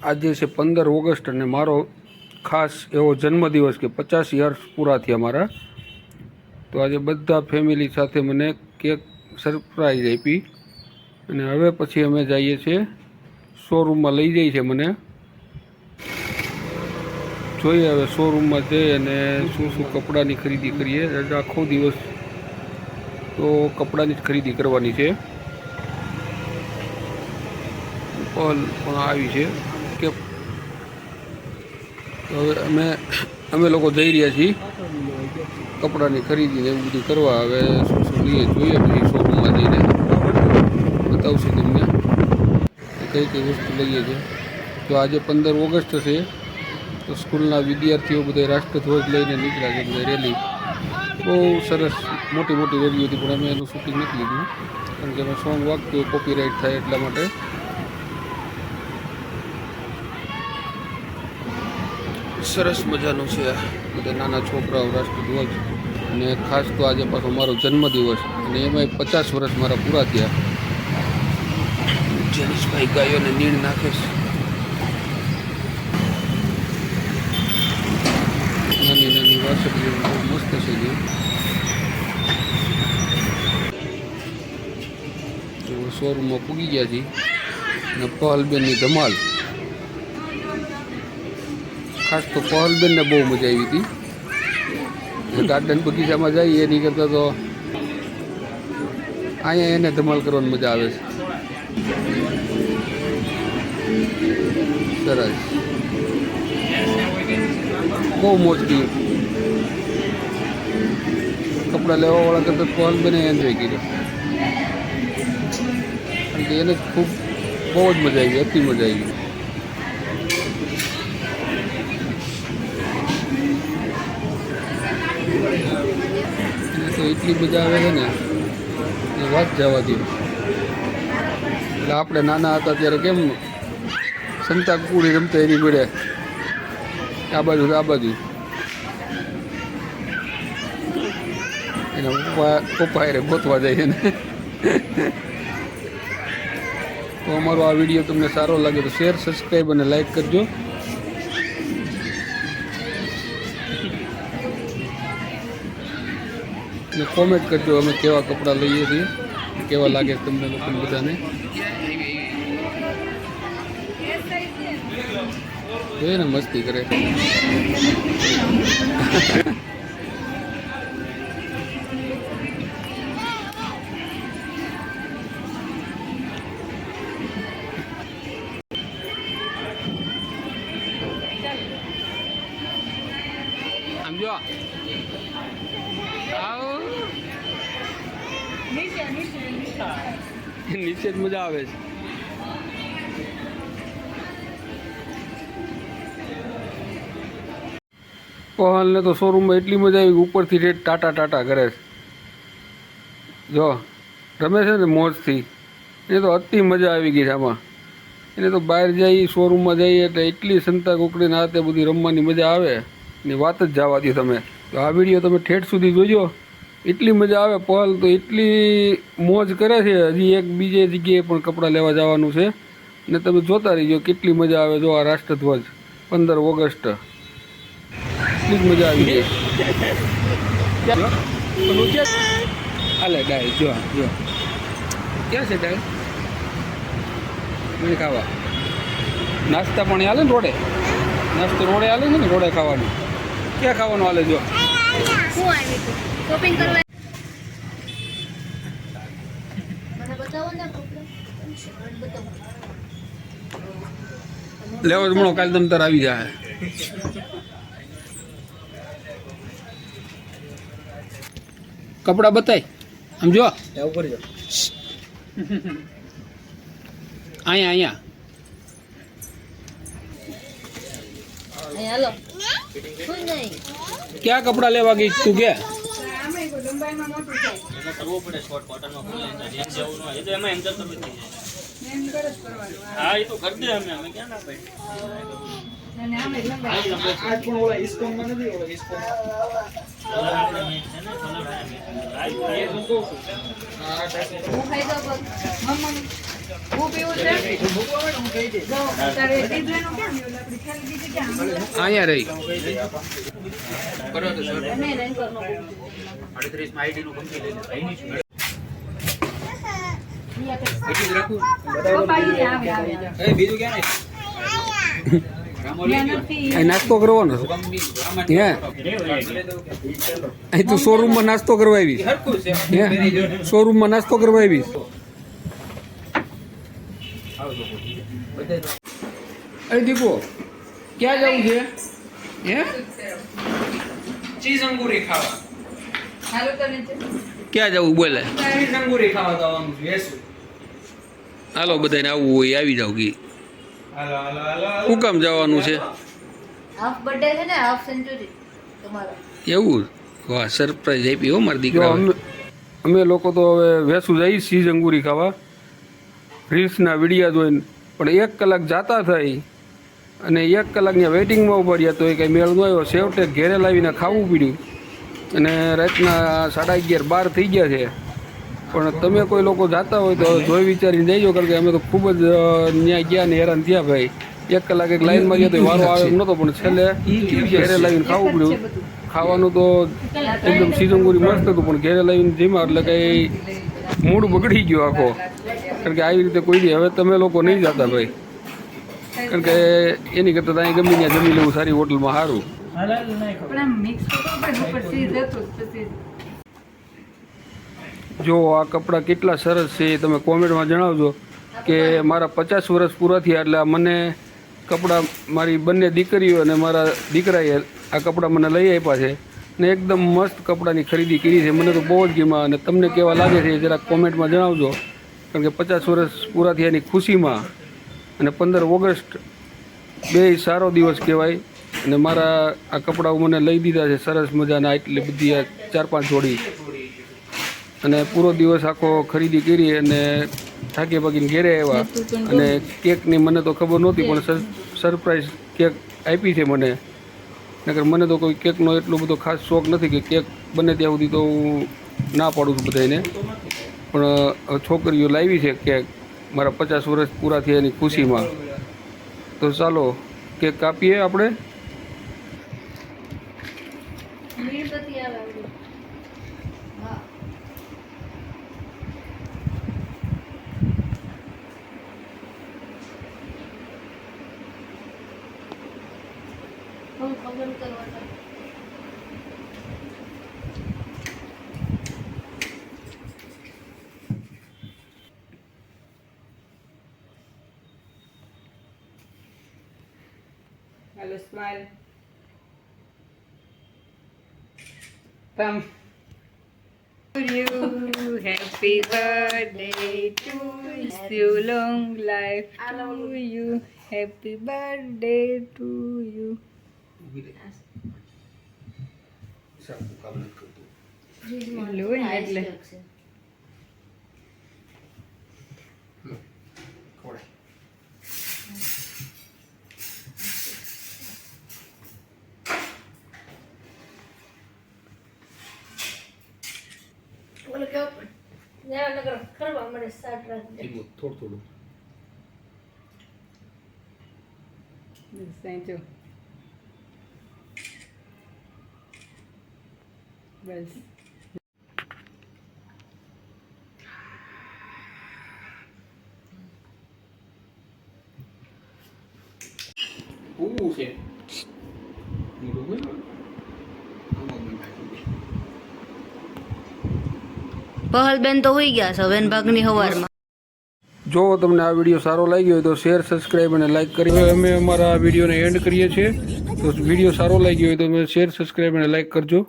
આજે છે 15 ઓગસ્ટ અને મારો ખાસ એવો જન્મદિવસ કે 50 યર્સ પૂરા થયા મારા. તો આજે બધા ફેમિલી સાથે મને કેક સરપ્રાઈઝ આપી અને હવે પછી અમે જઈએ છીએ શોરૂમમાં. લઈ જાય છે મને. જોઈએ હવે શોરૂમમાં જઈ અને શું શું કપડાની ખરીદી કરીએ. આખો દિવસ તો કપડાની જ ખરીદી કરવાની છે. પલ પણ આવી છે કે હવે અમે લોકો જઈ રહ્યા છીએ કપડાની ખરીદી ને એવું બધું કરવા. હવે શું શું લઈએ જોઈએ, પછી શોરૂમમાં જઈને બતાવશું તમને કઈ કઈ વસ્તુ લઈએ છીએ. તો આજે 15 ઓગસ્ટ છે તો સ્કૂલના વિદ્યાર્થીઓ બધા રાષ્ટ્રધ્વજ લઈને નીકળ્યા છે. બધા રેલી બહુ સરસ મોટી મોટી રેલી હતી, પણ અમે એનું શૂટિંગ નથી લીધું કારણ કે અમે સોંગ વાગતું કોપીરાઇટ થાય એટલા માટે. સરસ મજાનું છે બધા નાના છોકરાઓ રાષ્ટ્રધ્વજ. અને ખાસ તો આજે પાછો મારો જન્મદિવસ અને એમાંય 50 વર્ષ મારા પૂરા થયા. જનીશભાઈ ગાયોને નીણ નાખે છે. નાની નાની વાસળી બહુ મસ્ત છે જે. શોરૂમમાં પૂગી ગયા છીએ અને પહલબેનની ધમાલ. ખાસ તો પહલબેનને બહુ મજા આવી હતી. ગાર્ડન બગીચામાં જઈએ એની કરતાં તો અહીંયા એને ધમાલ કરવાની મજા આવે છે. સરસ, બહુ મોજ કરી. કપડાં લેવાવાળા કરતાં પહલબેને એન્જોય કર્યો કારણ કે એને ખૂબ બહુ જ મજા આવી, અતિ મજા આવી. તો એટલી મજા આવે છે ને એ વાત જવા દો. એટલે આપણે નાના હતા ત્યારે કેમ સંતા કુકડી રમતા એની જોડે આ બાજુ એના પપ્પા એને ગોતવા જાય છે ને. તો અમારો આ વિડીયો તમને સારો લાગે તો શેર, સબસ્ક્રાઈબ અને લાઈક કરજો. અને કોમેન્ટ કરજો અમે કેવા કપડાં લઈએ છીએ, કેવા લાગે તમને લોકોને બધાને. જોઈએ ને મસ્તી કરે. સમજો નીચે જ મજા આવે છે. પહલને તો શોરૂમમાં એટલી મજા આવી, ઉપરથી રેટ ટાટા કરે છે. જો રમે છે ને મોજથી, એને તો અતિ મજા આવી ગઈ છે આમાં. એને તો બહાર જઈ શોરૂમમાં જઈએ એટલે એટલી સંતા કુકડીને હાથે બધી રમવાની મજા આવે એની વાત જ જવા દો તમે. તો આ વિડીયો તમે ઠેઠ સુધી જોજો, એટલી મજા આવે. પહલ તો એટલી મોજ કરે છે. હજી એક બીજે જગ્યાએ પણ કપડાં લેવા જવાનું છે ને તમે જોતા રહીજો કેટલી મજા આવે. જો આ રાષ્ટ્રધ્વજ 15 ઓગસ્ટ એટલી જ મજા આવી ગઈ. હાલે ડાય જો ક્યાં છે ડાય? મને ખાવા નાસ્તા પણ હાલે ને રોડે. નાસ્તો રોડે હાલે છે ને, રોડે ખાવાનું. ક્યાં ખાવાનું હાલે? જો લેવો જ મળો, કાલે તમ તાર આવી જાય. કપડા બતાય આમ જો અહીંયા ક્યાં કપડા લેવા ગઈ તું? કે હા એ તો કરી દે અમે ક્યાં ના પાડી. હું પીવું છે જો તારે દીધેનું કેમ ઓલા આપડી થેલી દીધી ક્યાં અહીંયા રહી અને નહીં કરનો 38 માં આઈડી નું કંપની લઈને ભાઈની બીજું ક્યાં અહીં નાસ્તો કરવાનો છે હે અહીં તું શોરૂમમાં નાસ્તો કરવા આવીશ હે શોરૂમમાં નાસ્તો કરવા આવીશ અરે દીપો ક્યાં જવું છે હે ચીઝ અંગૂરી ખાવા હાલો તને છે ક્યાં જવું બોલે ચીઝ અંગૂરી ખાવા જવાનું છે વેસુ હાલો બધાને આવવું હોય આવી જાવ ગઈ હાલો હાલો હાલો શું કામ જવાનું છે હાફ બર્થડે છે ને હાફ સેન્ચુરી તમારો એવું વાહ સરપ્રાઈઝ આપી હો મારા દીકરા અમે લોકો તો હવે વેસું જઈએ ચીઝ અંગૂરી ખાવા રીલ્સના વિડીયા જોઈને પણ 1 કલાક જાતા થઈ અને 1 કલાકની વેઇટિંગમાં ઉભા રહ્યા તો એ કંઈ મેળ ન આવ્યો છેવટે ઘેરે લાવીને ખાવું પડ્યું અને રાતના 11:30 12 થઈ ગયા છે પણ તમે કોઈ લોકો જાતા હોય તો જોઈ વિચારીને જઈજો કારણ કે અમે તો ખૂબ જ ત્યાં ગયા ને હેરાન થયા ભાઈ 1 કલાક એક લાઈનમાં ગયા તો વારો આવે એમ નહોતો પણ છેલ્લે ઘેરે લાવીને ખાવું પડ્યું ખાવાનું તો એકદમ સીઝંગુરી મસ્ત હતું પણ ઘેરે લાવીને જીમા એટલે કંઈ મૂડ બગડી ગયો આખો કારણ કે આવી રીતે કોઈ દી હવે તમે લોકો નહીં જતા ભાઈ કારણ કે એની કરતાં ત્યાં ગમે ત્યાં જમી લેવું સારી હોટલમાં સારું પણ આમ મિક્સ તો પણ ઉપર ચીઝ હતું પછી જો આ કપડાં કેટલા સરસ છે એ તમે કોમેન્ટમાં જણાવજો કે મારા 50 વર્ષ પૂરા થયા એટલે મને કપડાં મારી બંને દીકરીઓ અને મારા દીકરાએ આ કપડાં મને લઈ આપ્યા છે ને એકદમ મસ્ત કપડાની ખરીદી કરી છે મને તો બહુ જ ગમ્યા અને તમને કેવા લાગે છે જરાક કોમેન્ટમાં જણાવજો કારણ કે 50 વર્ષ પૂરા થયાની ખુશીમાં અને 15 ઓગસ્ટ બે સારો દિવસ કહેવાય અને મારા આ કપડાઓ મને લઈ દીધા છે સરસ મજાના એટલી બધી આ 4-5 જોડી અને પૂરો દિવસ આખો ખરીદી કરી અને થાકી પાકીને ઘેરે આવ્યા અને કેકની મને તો ખબર નહોતી પણ સરપ્રાઈઝ કેક આપી છે મને નકર મને તો કોઈ કેકનો એટલો બધો ખાસ શોખ નથી કે કેક બને ત્યાં સુધી તો હું ના પાડું છું બધાને પણ છોકરીઓ લાવી છે કેક મારા 50 વર્ષ પૂરા થયાની ખુશીમાં તો ચાલો કેક કાપીએ આપણે મીણબત્તી આવે આવડી. હા હું પગલ કરવાના Hello, smile. Pam. To you, happy birthday to you, long life to you, happy birthday to you. Hello, એટલે બોલો કેવું પણ ના નગર ખરવા મને સાટ રાખજે થોડું thank you. બસ ઉવું છે પહલબેન તો હોઈ ગયા છે વેન ભાગની હવારમાં જો તમને આ વિડીયો સારો લાગ્યો હોય તો શેર સબસ્ક્રાઈબ અને લાઇક કરી હવે અમે અમારા વિડીયોને એન્ડ કરીએ છીએ તો વિડીયો સારો લાગ્યો હોય તો શેર સબસ્ક્રાઈબ અને લાઇક કરજો